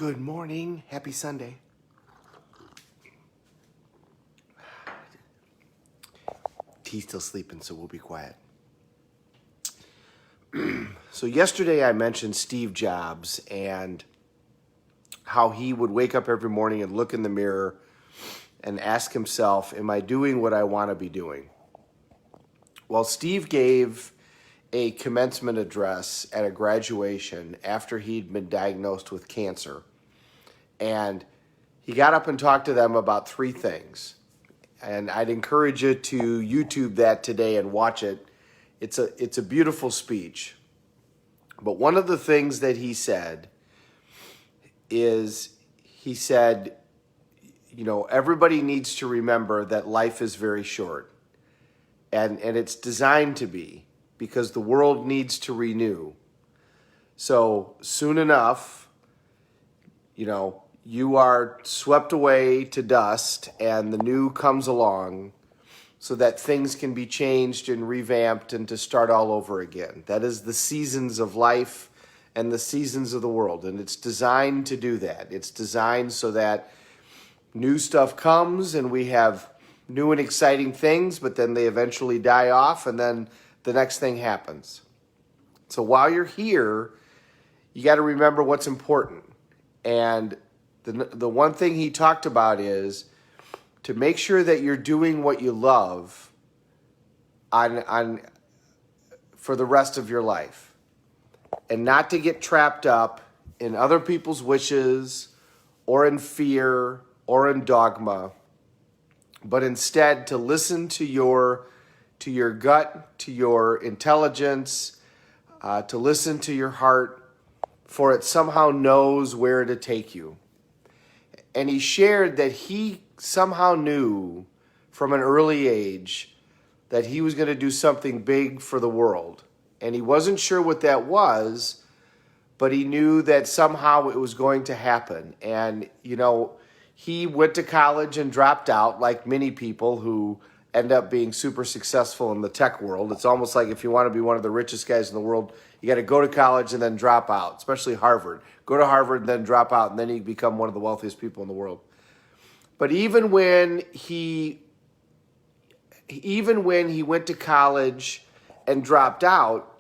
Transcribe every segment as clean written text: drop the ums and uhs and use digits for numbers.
Good morning. Happy Sunday. T's still sleeping, so we'll be quiet. So yesterday I mentioned Steve Jobs and how he would wake up every morning and look in the mirror and ask himself, am I doing what I want to be doing? Well, Steve gave a commencement address at a graduation after he'd been diagnosed with cancer. And he got up and talked to them about three things. And I'd encourage you to YouTube that today and watch it. It's a beautiful speech. But one of the things that he said is, he said, you know, everybody needs to remember that life is very short. And it's designed to be, because the world needs to renew. So soon enough, you know, you are swept away to dust and the new comes along so that things can be changed and revamped and to start all over again. That is the seasons of life and the seasons of the world. And it's designed to do that. It's designed so that new stuff comes and we have new and exciting things, but then they eventually die off and then the next thing happens. So while you're here, you got to remember what's important. And the one thing he talked about is to make sure that you're doing what you love for the rest of your life, and not to get trapped up in other people's wishes or in fear or in dogma, but instead to listen to your gut, to your intelligence, to listen to your heart, for it somehow knows where to take you. And he shared that he somehow knew from an early age that he was going to do something big for the world. And he wasn't sure what that was, but he knew that somehow it was going to happen. And, you know, he went to college and dropped out, like many people who end up being super successful in the tech world. It's almost like if you want to be one of the richest guys in the world, you got to go to college and then drop out, especially Harvard. Go to Harvard and then drop out, and then you become one of the wealthiest people in the world. But even when he went to college and dropped out,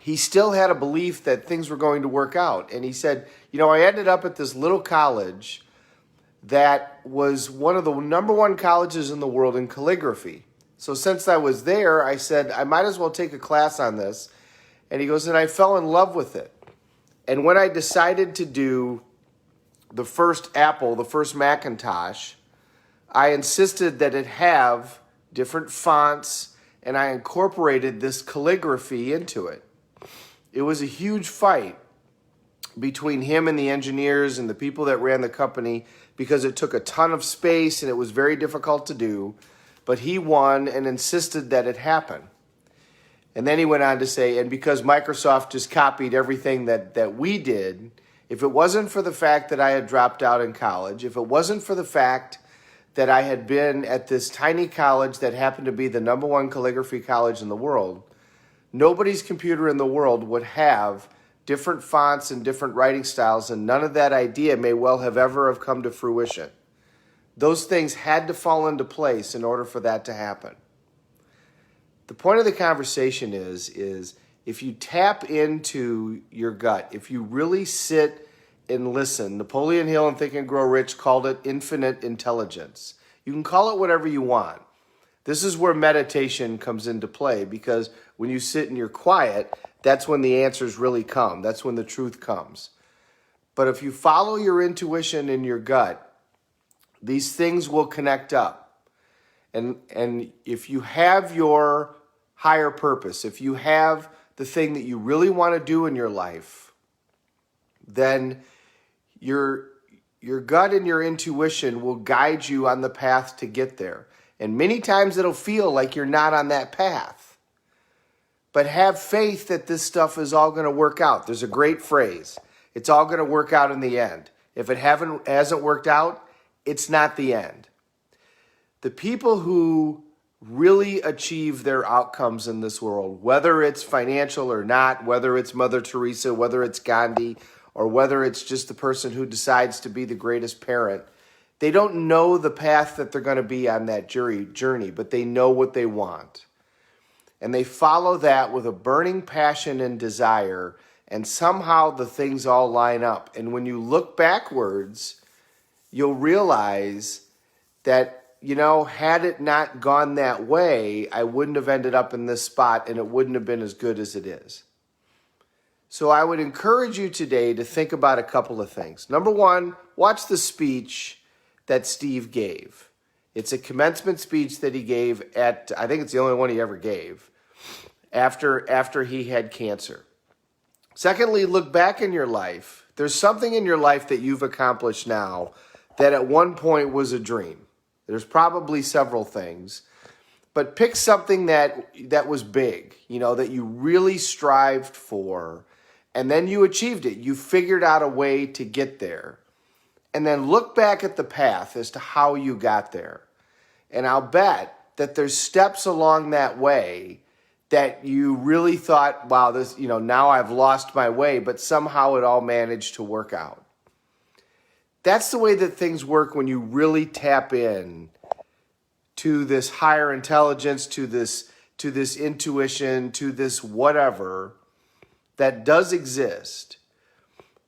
he still had a belief that things were going to work out. And he said, you know, I ended up at this little college that was one of the number one colleges in the world in calligraphy. So since I was there, I said, I might as well take a class on this. And he goes, and I fell in love with it. And when I decided to do the first Apple, the first Macintosh, I insisted that it have different fonts, and I incorporated this calligraphy into it. It was a huge fight between him and the engineers and the people that ran the company, because it took a ton of space and it was very difficult to do, but he won and insisted that it happen. And then he went on to say, and because Microsoft just copied everything that we did, if it wasn't for the fact that I had dropped out in college, if it wasn't for the fact that I had been at this tiny college that happened to be the number one calligraphy college in the world, nobody's computer in the world would have different fonts and different writing styles, and none of that idea may well have ever have come to fruition. Those things had to fall into place in order for that to happen. The point of the conversation is if you tap into your gut, if you really sit and listen, Napoleon Hill in Think and Grow Rich called it infinite intelligence. You can call it whatever you want. This is where meditation comes into play, because when you sit and you're quiet, that's when the answers really come. That's when the truth comes. But if you follow your intuition and your gut, these things will connect up. And if you have your higher purpose, if you have the thing that you really want to do in your life, then your gut and your intuition will guide you on the path to get there. And many times it'll feel like you're not on that path. But have faith that this stuff is all going to work out. There's a great phrase. It's all going to work out in the end. If it hasn't worked out, it's not the end. The people who really achieve their outcomes in this world, whether it's financial or not, whether it's Mother Teresa, whether it's Gandhi, or whether it's just the person who decides to be the greatest parent. They don't know the path that they're going to be on that journey, but they know what they want. And they follow that with a burning passion and desire, and somehow the things all line up. And when you look backwards, you'll realize that, had it not gone that way, I wouldn't have ended up in this spot, and it wouldn't have been as good as it is. So I would encourage you today to think about a couple of things. Number one, watch the speech that Steve gave. It's a commencement speech that he gave at, I think it's the only one he ever gave, after he had cancer. Secondly, look back in your life. There's something in your life that you've accomplished now that at one point was a dream. There's probably several things, but pick something that was big, that you really strived for, and then you achieved it. You figured out a way to get there. And then look back at the path as to how you got there. And I'll bet that there's steps along that way that you really thought, wow, this, now I've lost my way, but somehow it all managed to work out. That's the way that things work when you really tap in to this higher intelligence, to this intuition, to this whatever that does exist.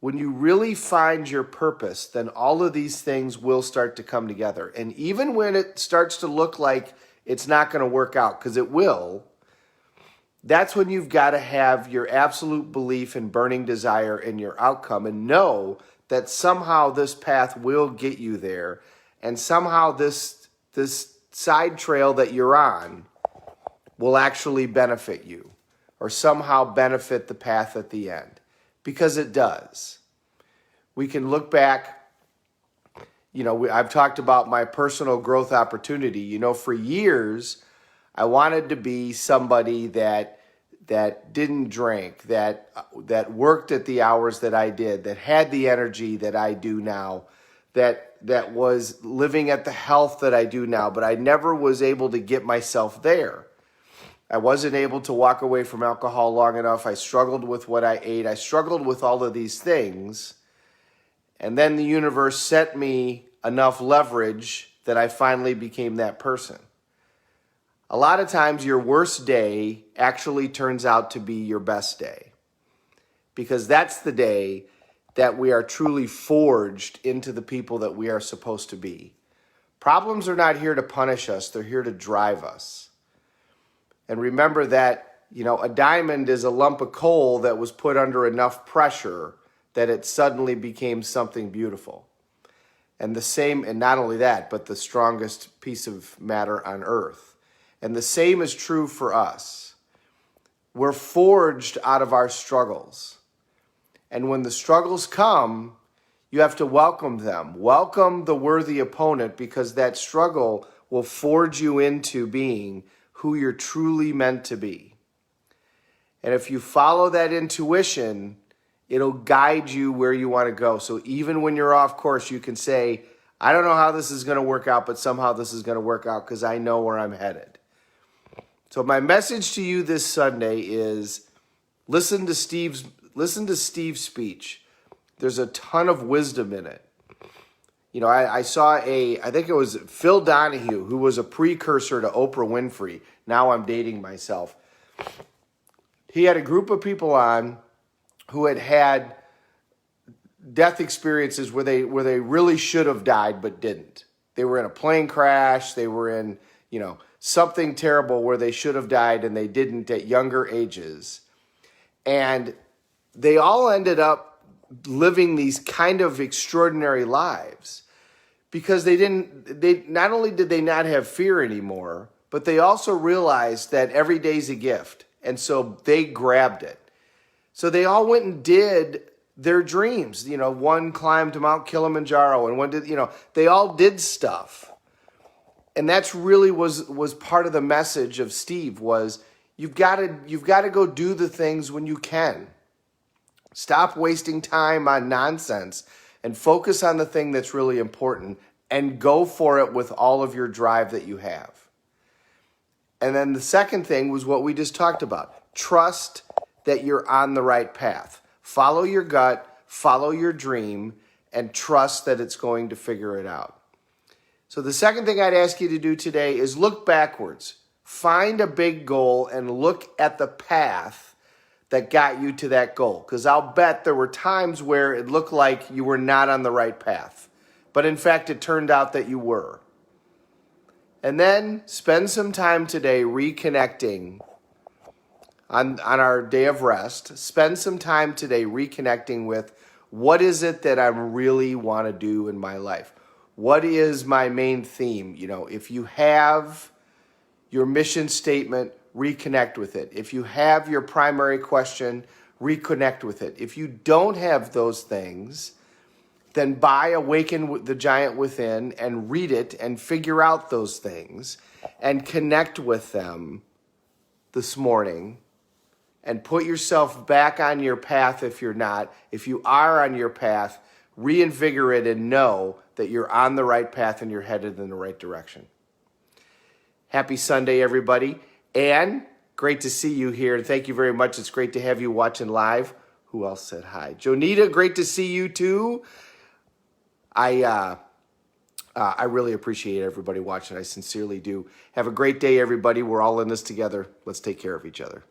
When you really find your purpose, then all of these things will start to come together. And even when it starts to look like it's not going to work out, because it will, that's when you've got to have your absolute belief and burning desire in your outcome and know that somehow this path will get you there, and somehow this side trail that you're on will actually benefit you, or somehow benefit the path at the end. Because it does. We can look back, I've talked about my personal growth opportunity. For years, I wanted to be somebody that didn't drink, that worked at the hours that I did, that had the energy that I do now, that was living at the health that I do now, but I never was able to get myself there. I wasn't able to walk away from alcohol long enough. I struggled with what I ate. I struggled with all of these things. And then the universe sent me enough leverage that I finally became that person. A lot of times your worst day actually turns out to be your best day, because that's the day that we are truly forged into the people that we are supposed to be. Problems are not here to punish us. They're here to drive us. And remember that, a diamond is a lump of coal that was put under enough pressure that it suddenly became something beautiful. And the same, and not only that, but the strongest piece of matter on earth. And the same is true for us. We're forged out of our struggles. And when the struggles come, you have to welcome them. Welcome the worthy opponent, because that struggle will forge you into being who you're truly meant to be. And if you follow that intuition, it'll guide you where you want to go. So even when you're off course, you can say, I don't know how this is going to work out, but somehow this is going to work out because I know where I'm headed. So my message to you this Sunday is listen to Steve's speech. There's a ton of wisdom in it. I saw I think it was Phil Donahue, who was a precursor to Oprah Winfrey. Now I'm dating myself. He had a group of people on who had death experiences where they really should have died but didn't. They were in a plane crash. They were in, something terrible where they should have died and they didn't at younger ages. And they all ended up living these kind of extraordinary lives because they not only did they not have fear anymore, but they also realized that every day's a gift. And so they grabbed it. So they all went and did their dreams. One climbed Mount Kilimanjaro and one did, they all did stuff. And that's really was part of the message of Steve was you've got to go do the things when you can. Stop wasting time on nonsense and focus on the thing that's really important and go for it with all of your drive that you have. And then the second thing was what we just talked about. Trust that you're on the right path. Follow your gut, follow your dream, and trust that it's going to figure it out. So the second thing I'd ask you to do today is look backwards. Find a big goal and look at the path that got you to that goal. Because I'll bet there were times where it looked like you were not on the right path. But in fact, it turned out that you were. And then spend some time today reconnecting on our day of rest. Spend some time today reconnecting with what is it that I really want to do in my life? What is my main theme? If you have your mission statement, reconnect with it. If you have your primary question, reconnect with it. If you don't have those things, then buy Awaken the Giant Within and read it and figure out those things and connect with them this morning and put yourself back on your path if you're not. If you are on your path, reinvigorate and know that you're on the right path and you're headed in the right direction. Happy Sunday, everybody. Ann, great to see you here. Thank you very much. It's great to have you watching live. Who else said hi? Jonita, great to see you too. I really appreciate everybody watching. I sincerely do. Have a great day, everybody. We're all in this together. Let's take care of each other.